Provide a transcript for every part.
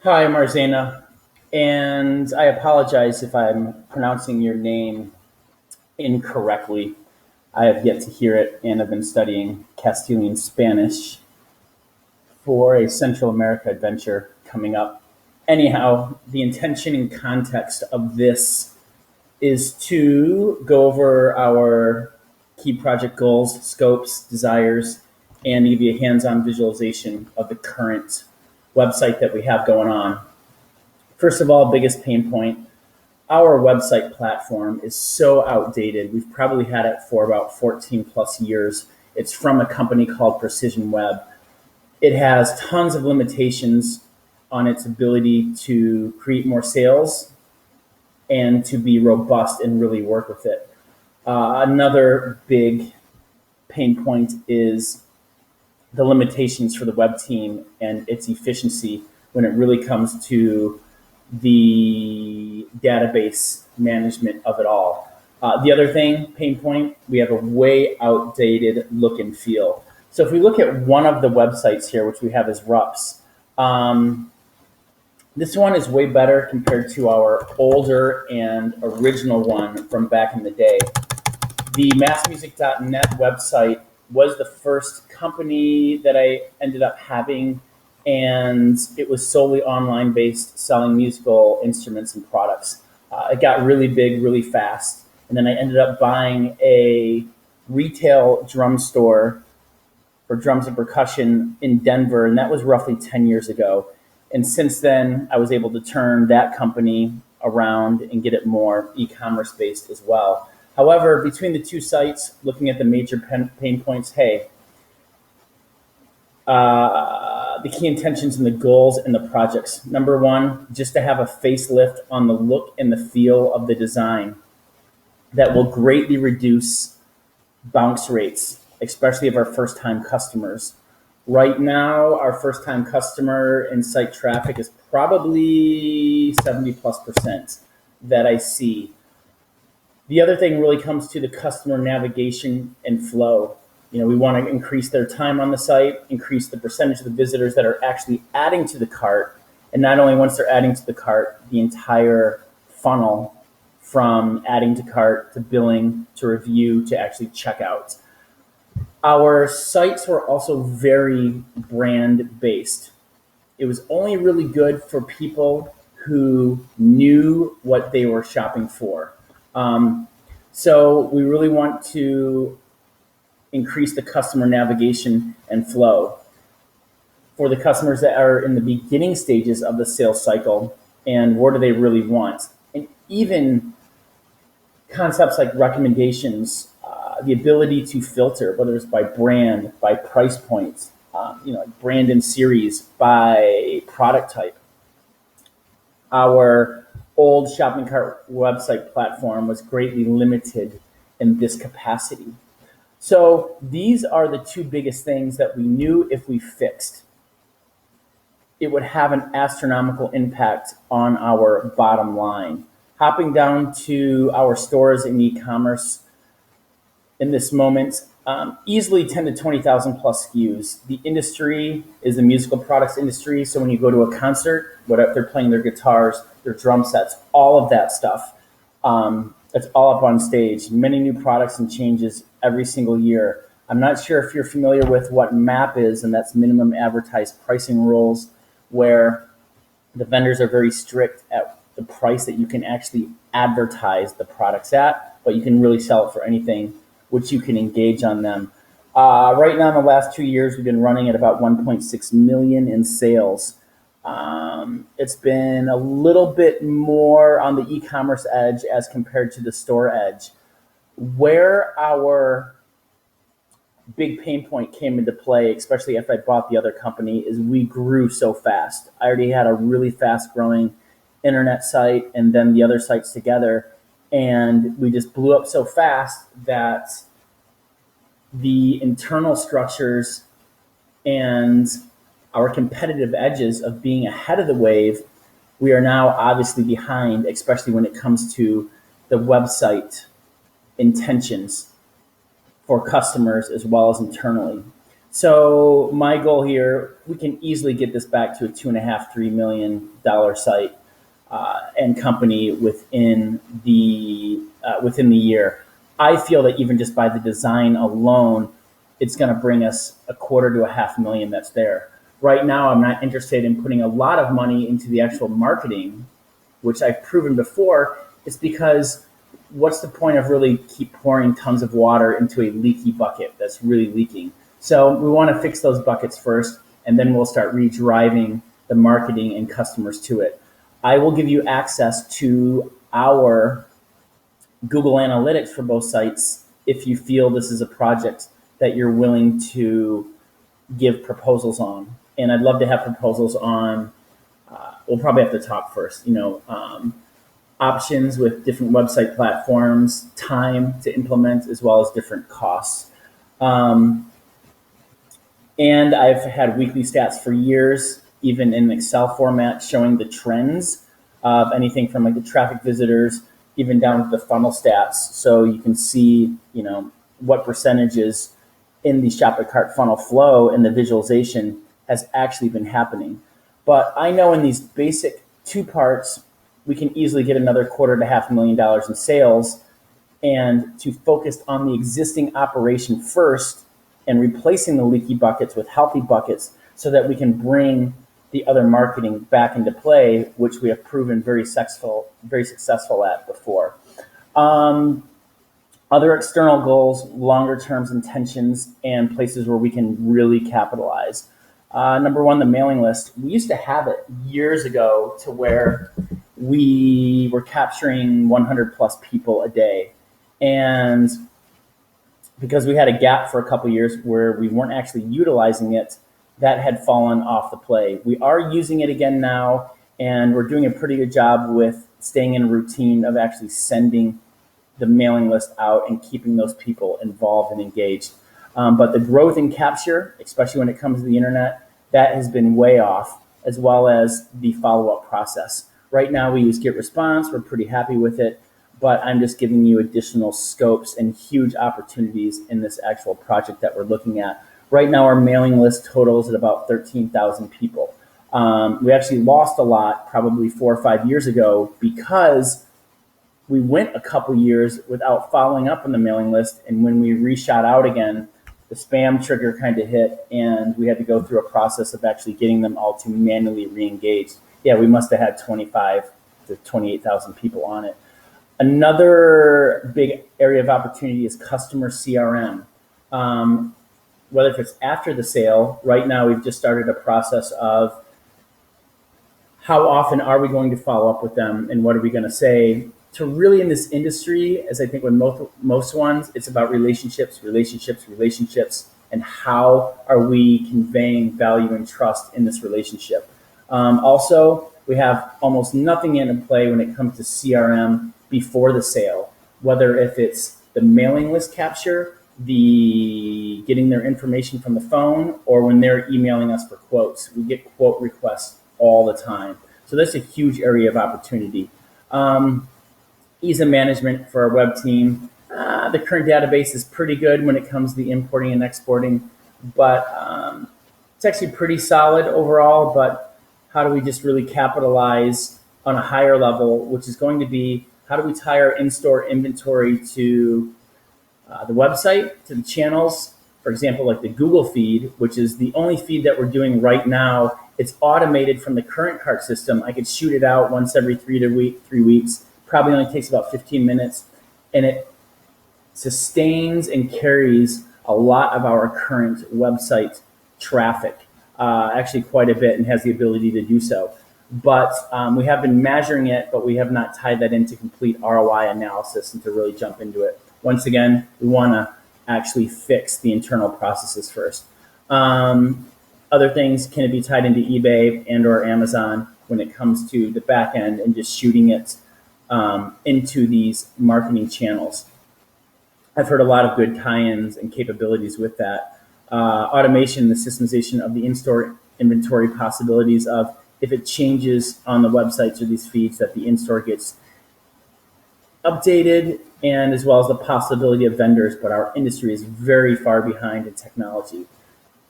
Hi, Marzena, and I apologize if I'm pronouncing your name incorrectly. I have yet to hear it, and I've been studying Castilian Spanish for a Central America adventure coming up. Anyhow, the intention and context of this is to go over our key project goals, scopes, desires, and give you a hands on visualization of the current website that we have going on. First of all, biggest pain point, our website platform is so outdated. We've probably had it for about 14 plus years. It's from a company called Precision Web. It has tons of limitations on its ability to create more sales and to be robust and really work with it. Another big pain point is the limitations for the web team and its efficiency when it really comes to the database management of it all. The other thing, pain point, we have a way outdated look and feel. So if we look at one of the websites here, which we have as RUPS, this one is way better compared to our older and original one from back in the day. The massmusic.net website was the first company that I ended up having, and it was solely online based, selling musical instruments and products. It got really big really fast, and then I ended up buying a retail drum store for drums and percussion in Denver, and that was roughly 10 years ago. And since then, I was able to turn that company around and get it more e-commerce based as well. However, between the two sites, looking at the major pain points, the key intentions and the goals and the projects. Number one, just to have a facelift on the look and the feel of the design that will greatly reduce bounce rates, especially of our first-time customers. Right now, our first-time customer and site traffic is probably 70+% that I see. The other thing really comes to the customer navigation and flow. We want to increase their time on the site, increase the percentage of the visitors that are actually adding to the cart, and not only once they're adding to the cart, the entire funnel from adding to cart to billing to review to actually checkout. Our sites were also very brand based. It was only really good for people who knew what they were shopping for. So we really want to increase the customer navigation and flow for the customers that are in the beginning stages of the sales cycle, and what do they really want. And even concepts like recommendations, the ability to filter, whether it's by brand, by price point, like brand and series, by product type. Our old shopping cart website platform was greatly limited in this capacity. So these are the two biggest things that we knew if we fixed, it would have an astronomical impact on our bottom line. Hopping down to our stores in e-commerce in this moment, easily 10 to 20,000 plus SKUs. The industry is the musical products industry. So when you go to a concert, whatever they're playing, their guitars, their drum sets, all of that stuff, it's all up on stage. Many new products and changes every single year. I'm not sure if you're familiar with what MAP is, and that's minimum advertised pricing rules, where the vendors are very strict at the price that you can actually advertise the products at, but you can really sell it for anything which you can engage on them. Right now, in the last 2 years, we've been running at about 1.6 million in sales. It's been a little bit more on the e-commerce edge as compared to the store edge. Where our big pain point came into play, especially after I bought the other company, is we grew so fast. I already had a really fast growing internet site and then the other sites together. And we just blew up so fast that the internal structures and our competitive edges of being ahead of the wave, we are now obviously behind, especially when it comes to the website intentions for customers as well as internally. So my goal here, we can easily get this back to a $2.5–3 million site and company within the year. I feel that even just by the design alone, it's going to bring us a quarter to a $500,000 that's there. Right now, I'm not interested in putting a lot of money into the actual marketing, which I've proven before. It's because what's the point of really keep pouring tons of water into a leaky bucket that's really leaking? So we want to fix those buckets first, and then we'll start re-driving the marketing and customers to it. I will give you access to our Google Analytics for both sites if you feel this is a project that you're willing to give proposals on. And I'd love to have proposals on, we'll probably have to talk first, options with different website platforms, time to implement, as well as different costs. And I've had weekly stats for years, even in Excel format, showing the trends of anything from like the traffic visitors, even down to the funnel stats. So you can see, what percentages in the shop at cart funnel flow and the visualization has actually been happening. But I know in these basic two parts, we can easily get another quarter to $500,000 in sales, and to focus on the existing operation first and replacing the leaky buckets with healthy buckets so that we can bring the other marketing back into play, which we have proven very successful at before. Other external goals, longer term intentions, and places where we can really capitalize. Number one, the mailing list. We used to have it years ago to where we were capturing 100 plus people a day. And because we had a gap for a couple years where we weren't actually utilizing it, that had fallen off the play. We are using it again now, and we're doing a pretty good job with staying in a routine of actually sending the mailing list out and keeping those people involved and engaged. But the growth in capture, especially when it comes to the internet, that has been way off, as well as the follow-up process. Right now we use GetResponse. We're pretty happy with it, but I'm just giving you additional scopes and huge opportunities in this actual project that we're looking at. Right now our mailing list totals at about 13,000 people. We actually lost a lot probably 4 or 5 years ago because we went a couple years without following up on the mailing list, and when we reshot out again, the spam trigger kind of hit, and we had to go through a process of actually getting them all to manually re-engage. Yeah, we must have had 25 to 28,000 people on it. Another big area of opportunity is customer CRM. Whether if it's after the sale, right now we've just started a process of how often are we going to follow up with them and what are we going to say. To really in this industry, as I think with most ones, it's about relationships, and how are we conveying value and trust in this relationship. Also, we have almost nothing in play when it comes to CRM before the sale, whether if it's the mailing list capture, the getting their information from the phone, or when they're emailing us for quotes. We get quote requests all the time. So that's a huge area of opportunity. Ease of management for our web team. The current database is pretty good when it comes to the importing and exporting, but it's actually pretty solid overall. But how do we just really capitalize on a higher level, which is going to be how do we tie our in-store inventory to the website, to the channels, for example, like the Google feed, which is the only feed that we're doing right now. It's automated from the current cart system. I could shoot it out once every 3 weeks. Probably only takes about 15 minutes, and it sustains and carries a lot of our current website traffic, actually quite a bit, and has the ability to do so. But we have been measuring it, but we have not tied that into complete ROI analysis and to really jump into it. Once again, we want to actually fix the internal processes first. Other things, can it be tied into eBay and or Amazon when it comes to the back end and just shooting it into these marketing channels? I've heard a lot of good tie-ins and capabilities with that. Automation, the systemization of the in-store inventory possibilities of if it changes on the websites or these feeds that the in-store gets updated, and as well as the possibility of vendors, but our industry is very far behind in technology.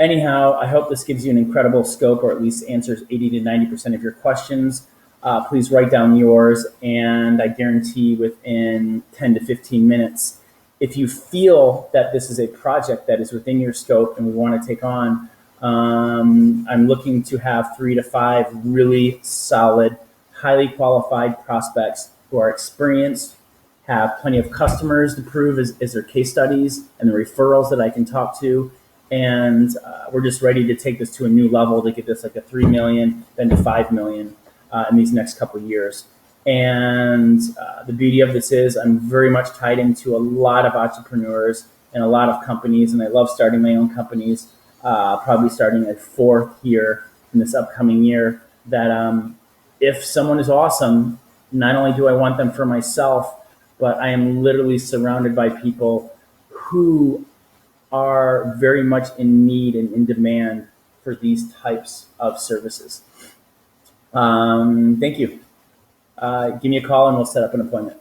Anyhow, I hope this gives you an incredible scope, or at least answers 80 to 90% of your questions. Please write down yours, and I guarantee within 10 to 15 minutes, if you feel that this is a project that is within your scope and we want to take on, I'm looking to have 3 to 5 really solid, highly qualified prospects who are experienced, have plenty of customers to prove as their case studies and the referrals that I can talk to. And we're just ready to take this to a new level to get this like a 3 million, then to 5 million in these next couple of years. And the beauty of this is I'm very much tied into a lot of entrepreneurs and a lot of companies, and I love starting my own companies, probably starting a fourth here in this upcoming year, that if someone is awesome, not only do I want them for myself, but I am literally surrounded by people who are very much in need and in demand for these types of services. Thank you. Give me a call and we'll set up an appointment.